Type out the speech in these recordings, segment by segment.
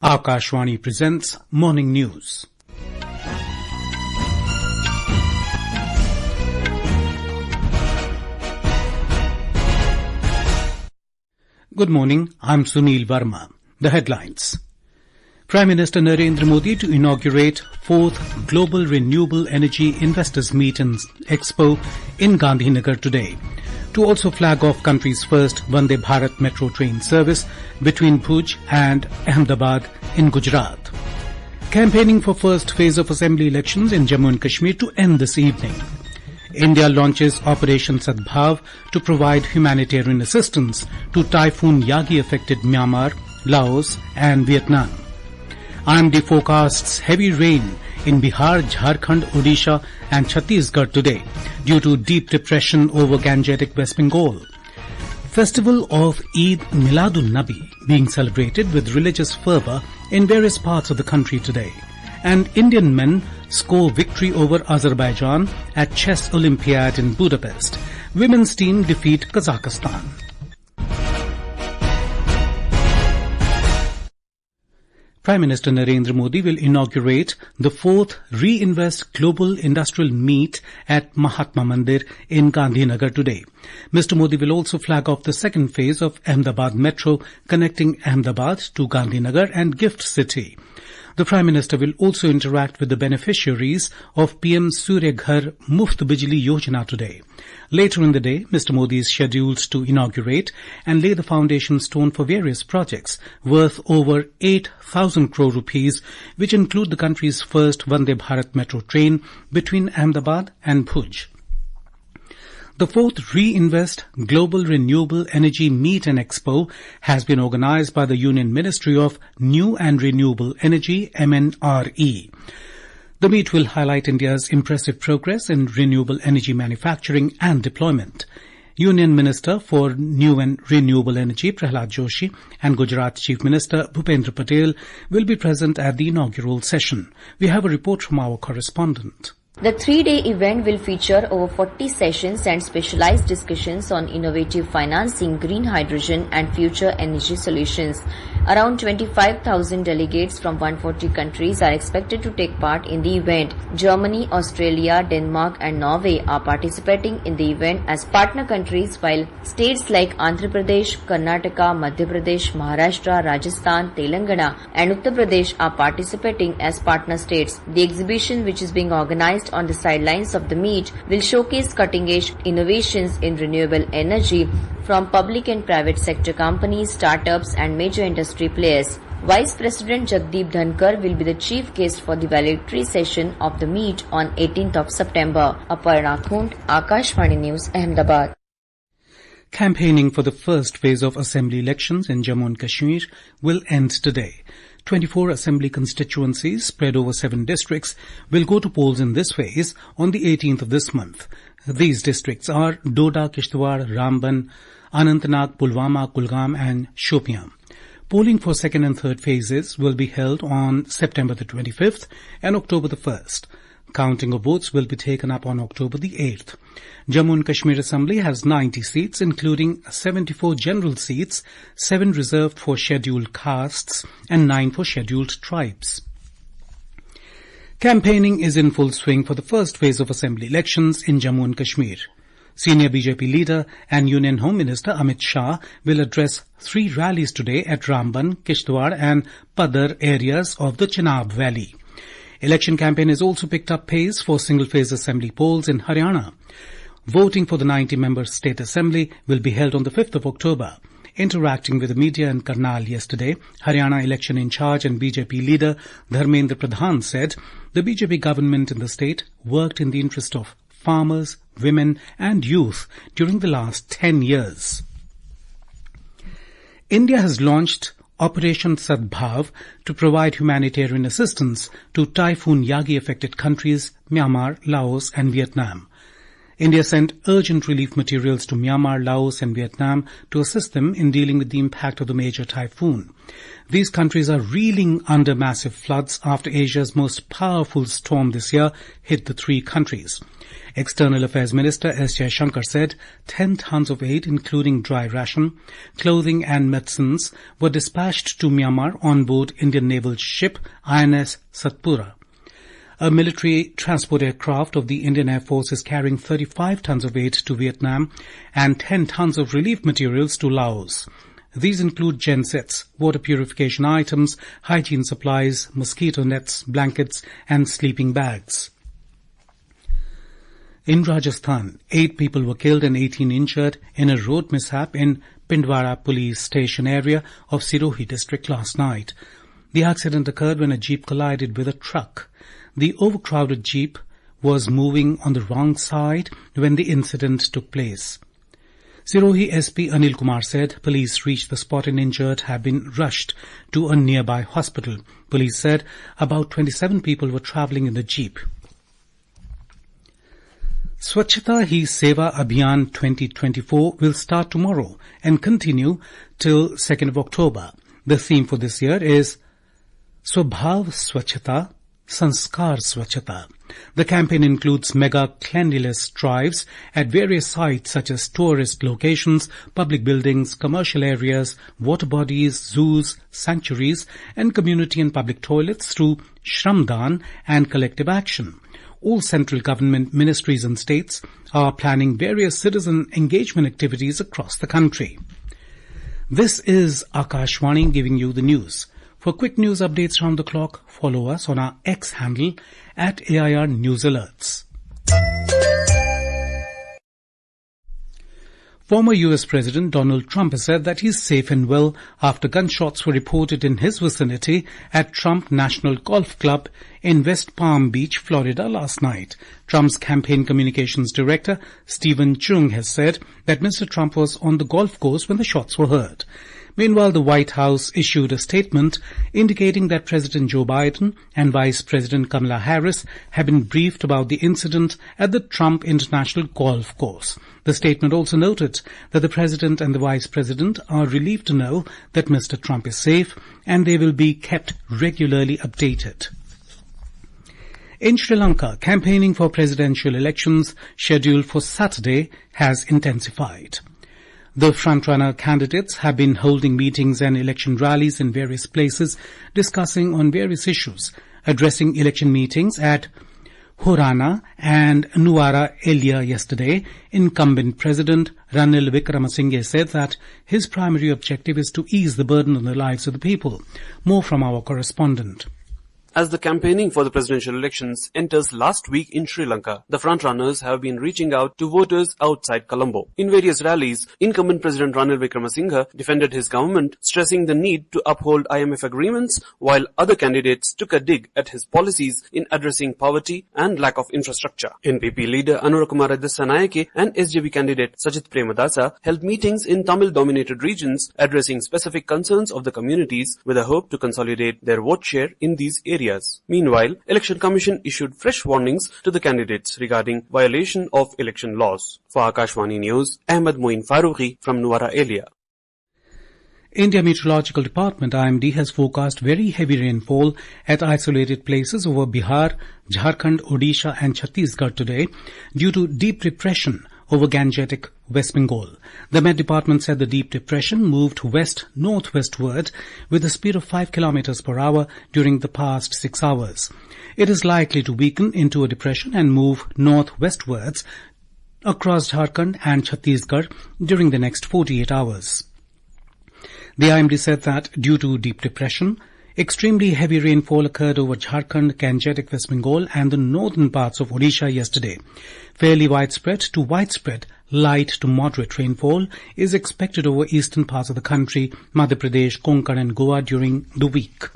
Akashvani presents Morning News. Good morning, I'm Sunil Verma. The headlines. Prime Minister Narendra Modi to inaugurate 4th Global Renewable Energy Investors Meet and Expo in Gandhinagar today. To also flag off country's first Vande Bharat Metro train service between Bhuj and Ahmedabad in Gujarat. Campaigning for first phase of assembly elections in Jammu and Kashmir to end this evening. India launches Operation Sadbhav to provide humanitarian assistance to Typhoon Yagi-affected Myanmar, Laos and Vietnam. IMD forecasts heavy rain in Bihar, Jharkhand, Odisha and Chhattisgarh today due to deep depression over Gangetic West Bengal. Festival of Eid Milad-un-Nabi being celebrated with religious fervour in various parts of the country today. And Indian men score victory over Azerbaijan at Chess Olympiad in Budapest. Women's team defeat Kazakhstan. Prime Minister Narendra Modi will inaugurate the 4th Reinvest Global Industrial Meet at Mahatma Mandir in Gandhinagar today. Mr. Modi will also flag off the second phase of Ahmedabad Metro connecting Ahmedabad to Gandhinagar and Gift City. The Prime Minister will also interact with the beneficiaries of PM Surya Ghar Muft Bijli Yojana today. Later in the day, Mr. Modi is scheduled to inaugurate and lay the foundation stone for various projects worth over 8,000 crore rupees, which include the country's first Vande Bharat Metro train between Ahmedabad and Bhuj. The 4th Reinvest Global Renewable Energy Meet and Expo has been organized by the Union Ministry of New and Renewable Energy, MNRE. The meet will highlight India's impressive progress in renewable energy manufacturing and deployment. Union Minister for New and Renewable Energy, Prahlad Joshi, and Gujarat Chief Minister, Bhupendra Patel, will be present at the inaugural session. We have a report from our correspondent. The 3-day event will feature over 40 sessions and specialized discussions on innovative financing, green hydrogen and future energy solutions. Around 25,000 delegates from 140 countries are expected to take part in the event. Germany, Australia, Denmark and Norway are participating in the event as partner countries, while states like Andhra Pradesh, Karnataka, Madhya Pradesh, Maharashtra, Rajasthan, Telangana and Uttar Pradesh are participating as partner states. The exhibition, which is being organized on the sidelines of the meet, will showcase cutting-edge innovations in renewable energy from public and private sector companies, startups and major industry players. Vice President Jagdeep Dhankar will be the chief guest for the valedictory session of the meet on 18th of September. Aparna Khund, Akashvani News, Ahmedabad. Campaigning for the first phase of assembly elections in Jammu and Kashmir will end today. 24 assembly constituencies spread over 7 districts will go to polls in this phase on the 18th of this month. These districts are Doda, Kishtwar, Ramban, Anantnag, Pulwama, Kulgam and Shopian. Polling for second and third phases will be held on September the 25th and October the 1st. Counting of votes will be taken up on October the 8th. Jammu and Kashmir Assembly has 90 seats, including 74 general seats, 7 reserved for scheduled castes and 9 for scheduled tribes. Campaigning is in full swing for the first phase of assembly elections in Jammu and Kashmir. Senior BJP leader and Union Home Minister Amit Shah will address 3 rallies today at Ramban, Kishtwar and Padar areas of the Chenab Valley. Election campaign has also picked up pace for single-phase assembly polls in Haryana. Voting for the 90-member state assembly will be held on the 5th of October. Interacting with the media in Karnal yesterday, Haryana election in charge and BJP leader Dharmendra Pradhan said the BJP government in the state worked in the interest of farmers, women and youth during the last 10 years. India has launched Operation Sadbhav to provide humanitarian assistance to Typhoon Yagi-affected countries Myanmar, Laos and Vietnam. India sent urgent relief materials to Myanmar, Laos and Vietnam to assist them in dealing with the impact of the major typhoon. These countries are reeling under massive floods after Asia's most powerful storm this year hit the three countries. External Affairs Minister S. Jaishankar said 10 tons of aid, including dry ration, clothing and medicines, were dispatched to Myanmar on board Indian naval ship INS Satpura. A military transport aircraft of the Indian Air Force is carrying 35 tons of aid to Vietnam and 10 tons of relief materials to Laos. These include gensets, water purification items, hygiene supplies, mosquito nets, blankets and sleeping bags. In Rajasthan, 8 people were killed and 18 injured in a road mishap in Pindwara police station area of Sirohi district last night. The accident occurred when a jeep collided with a truck. The overcrowded jeep was moving on the wrong side when the incident took place. Sirohi SP Anil Kumar said police reached the spot and injured have been rushed to a nearby hospital. Police said about 27 people were travelling in the jeep. Swachhata Hi Seva Abhiyan 2024 will start tomorrow and continue till 2nd of October. The theme for this year is Swabhav Swachhata, Sanskar Swachhata. The campaign includes mega cleanliness drives at various sites such as tourist locations, public buildings, commercial areas, water bodies, zoos, sanctuaries, and community and public toilets through Shramdan and collective action. All central government ministries and states are planning various citizen engagement activities across the country. This is Akashvani giving you the news. For quick news updates round the clock, follow us on our X handle at AIR News Alerts. Former US President Donald Trump has said that he is safe and well after gunshots were reported in his vicinity at Trump National Golf Club in West Palm Beach, Florida last night. Trump's campaign communications director, Stephen Chung, has said that Mr. Trump was on the golf course when the shots were heard. Meanwhile, the White House issued a statement indicating that President Joe Biden and Vice President Kamala Harris have been briefed about the incident at the Trump International Golf Course. The statement also noted that the President and the Vice President are relieved to know that Mr. Trump is safe and they will be kept regularly updated. In Sri Lanka, campaigning for presidential elections scheduled for Saturday has intensified. The frontrunner candidates have been holding meetings and election rallies in various places, discussing on various issues. Addressing election meetings at Horana and Nuwara Elia yesterday, incumbent President Ranil Wickremesinghe said that his primary objective is to ease the burden on the lives of the people. More from our correspondent. As the campaigning for the presidential elections enters last week in Sri Lanka, the frontrunners have been reaching out to voters outside Colombo. In various rallies, incumbent President Ranil Wickremesinghe defended his government, stressing the need to uphold IMF agreements, while other candidates took a dig at his policies in addressing poverty and lack of infrastructure. NPP leader Anurakumara Dissanayake and SJP candidate Sajith Premadasa held meetings in Tamil-dominated regions addressing specific concerns of the communities with a hope to consolidate their vote share in these areas. Meanwhile, Election Commission issued fresh warnings to the candidates regarding violation of election laws. For Akashvani News, Ahmed Moin Farooqi from Nuwara Elia. India Meteorological Department IMD has forecast very heavy rainfall at isolated places over Bihar, Jharkhand, Odisha and Chhattisgarh today due to deep depression over Gangetic West Bengal. The Met Department said the deep depression moved west-northwestward with a speed of 5 km per hour during the past 6 hours. It is likely to weaken into a depression and move northwestwards across Jharkhand and Chhattisgarh during the next 48 hours. The IMD said that due to deep depression, extremely heavy rainfall occurred over Jharkhand, Gangetic West Bengal and the northern parts of Odisha yesterday. Fairly widespread to widespread light to moderate rainfall is expected over eastern parts of the country, Madhya Pradesh, Konkan and Goa during the week.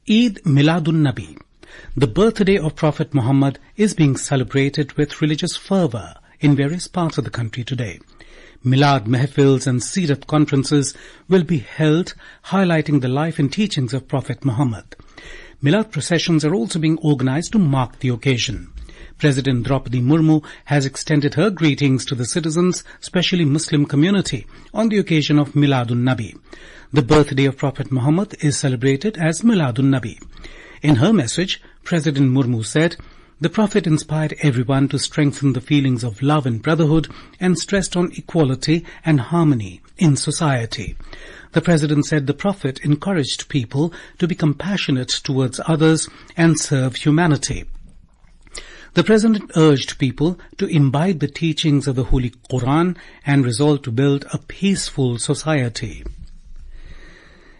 Eid Milad-un-Nabi, the birthday of Prophet Muhammad, is being celebrated with religious fervour in various parts of the country today. Milad Mehfils and Seerat conferences will be held highlighting the life and teachings of Prophet Muhammad. Milad processions are also being organized to mark the occasion. President Draupadi Murmu has extended her greetings to the citizens, especially Muslim community, on the occasion of Milad-un-Nabi. The birthday of Prophet Muhammad is celebrated as Milad-un-Nabi. In her message, President Murmu said, "The Prophet inspired everyone to strengthen the feelings of love and brotherhood and stressed on equality and harmony in society." The President said the Prophet encouraged people to be compassionate towards others and serve humanity. The President urged people to imbibe the teachings of the Holy Quran and resolve to build a peaceful society.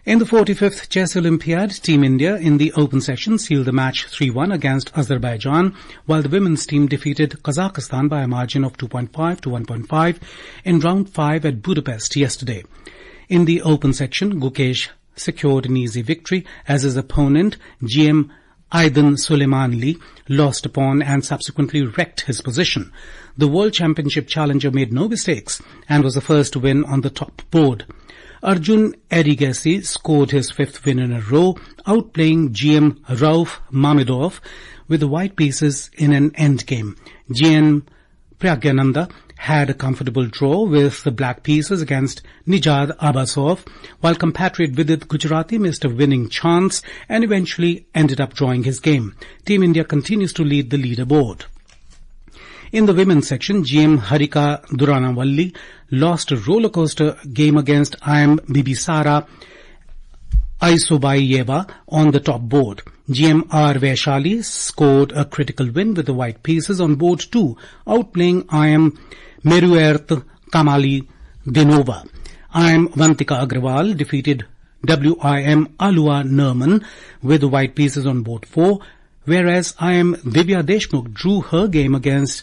In the 45th Chess Olympiad, Team India in the open section sealed the match 3-1 against Azerbaijan, while the women's team defeated Kazakhstan by a margin of 2.5 to 1.5 in round 5 at Budapest yesterday. In the open section, Gukesh secured an easy victory as his opponent, GM Aidan Suleimanli, lost a pawn and subsequently wrecked his position. The World Championship challenger made no mistakes and was the first to win on the top board. Arjun Erigesi scored his 5th win in a row, outplaying GM Rauf Mamedov with the white pieces in an endgame. GM Pragyananda had a comfortable draw with the black pieces against Nijad Abbasov, while compatriot Vidit Gujarati missed a winning chance and eventually ended up drawing his game. Team India continues to lead the leaderboard. In the women's section, GM Harika Duranavalli lost a roller-coaster game against IM Bibisara Aisobayeva on the top board. GM R. Vaishali scored a critical win with the white pieces on board 2, outplaying IM Meruert Kamali Denova. IM Vantika Agrawal defeated WIM Alua Nerman with the white pieces on board 4, whereas IM Divya Deshmukh drew her game against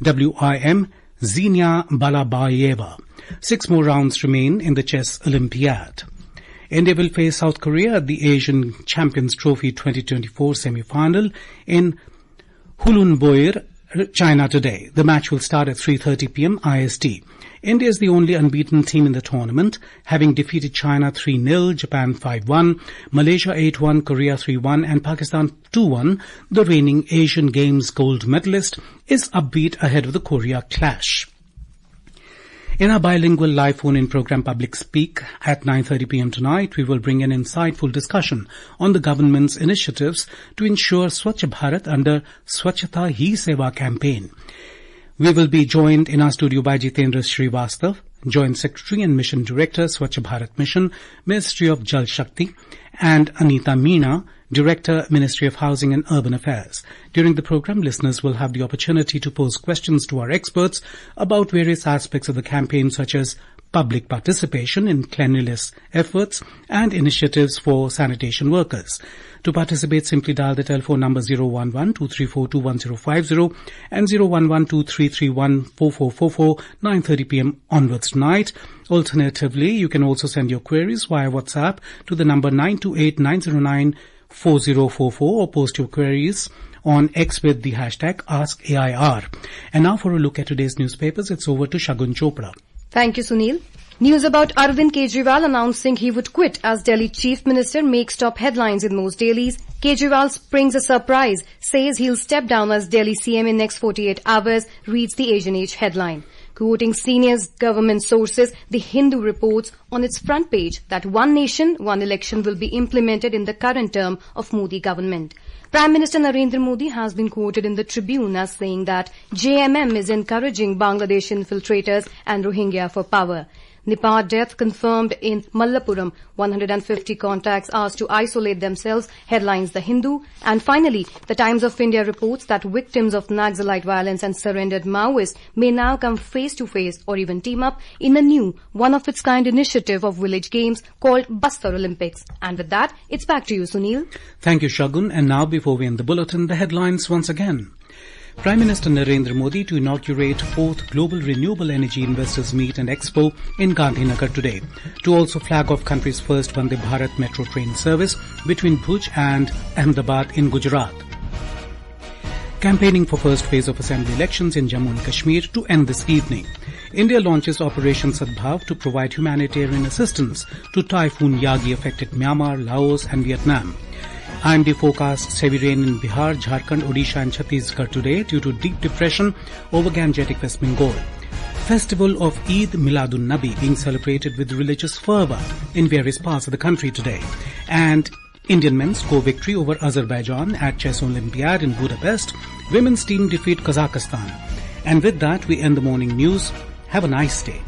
WIM Zinia Balabayeva. 6 more rounds remain in the Chess Olympiad. India will face South Korea at the Asian Champions Trophy 2024 semi-final in Hulunbuir, China today. The match will start at 3:30 p.m. IST. India is the only unbeaten team in the tournament, having defeated China 3-0, Japan 5-1, Malaysia 8-1, Korea 3-1 and Pakistan 2-1. The reigning Asian Games gold medalist is upbeat ahead of the Korea clash. In our bilingual live phone-in program Public Speak at 9:30 p.m. tonight, we will bring an insightful discussion on the government's initiatives to ensure Swachh Bharat under Swachhata Hi Seva campaign. We will be joined in our studio by Jitendra Srivastav, Joint Secretary and Mission Director, Swachh Bharat Mission, Ministry of Jal Shakti, and Anita Meena, Director, Ministry of Housing and Urban Affairs. During the program, listeners will have the opportunity to pose questions to our experts about various aspects of the campaign, such as public participation in cleanliness efforts and initiatives for sanitation workers. To participate, simply dial the telephone number 011-234-21050 and 011-2331-4444, 9:30 p.m. onwards tonight. Alternatively, you can also send your queries via WhatsApp to the number 928-909-4044 or post your queries on X with the hashtag AskAIR. And now for a look at today's newspapers, it's over to Shagun Chopra. Thank you, Sunil. News about Arvind Kejriwal announcing he would quit as Delhi Chief Minister makes top headlines in most dailies. Kejriwal springs a surprise, says he'll step down as Delhi CM in next 48 hours, reads the Asian Age headline. Quoting senior government sources, The Hindu reports on its front page that one nation, one election will be implemented in the current term of Modi government. Prime Minister Narendra Modi has been quoted in the Tribune as saying that JMM is encouraging Bangladesh infiltrators and Rohingya for power. Nipah death confirmed in Mallappuram. 150 contacts asked to isolate themselves, headlines The Hindu. And finally, the Times of India reports that victims of Naxalite violence and surrendered Maoists may now come face to face or even team up in a new, one-of-its-kind initiative of village games called Bastar Olympics. And with that, it's back to you, Sunil. Thank you, Shagun. And now, before we end the bulletin, the headlines once again. Prime Minister Narendra Modi to inaugurate 4th Global Renewable Energy Investors Meet and Expo in Gandhinagar today, to also flag off country's first Vande Bharat Metro train service between Bhuj and Ahmedabad in Gujarat. Campaigning for first phase of assembly elections in Jammu and Kashmir to end this evening. India launches Operation Sadbhav to provide humanitarian assistance to Typhoon Yagi-affected Myanmar, Laos and Vietnam. IMD forecasts heavy rain in Bihar, Jharkhand, Odisha and Chhattisgarh today due to deep depression over Gangetic West Bengal. Festival of Eid Milad-un-Nabi being celebrated with religious fervour in various parts of the country today. And Indian men score victory over Azerbaijan at Chess Olympiad in Budapest. Women's team defeat Kazakhstan. And with that, we end the morning news. Have a nice day.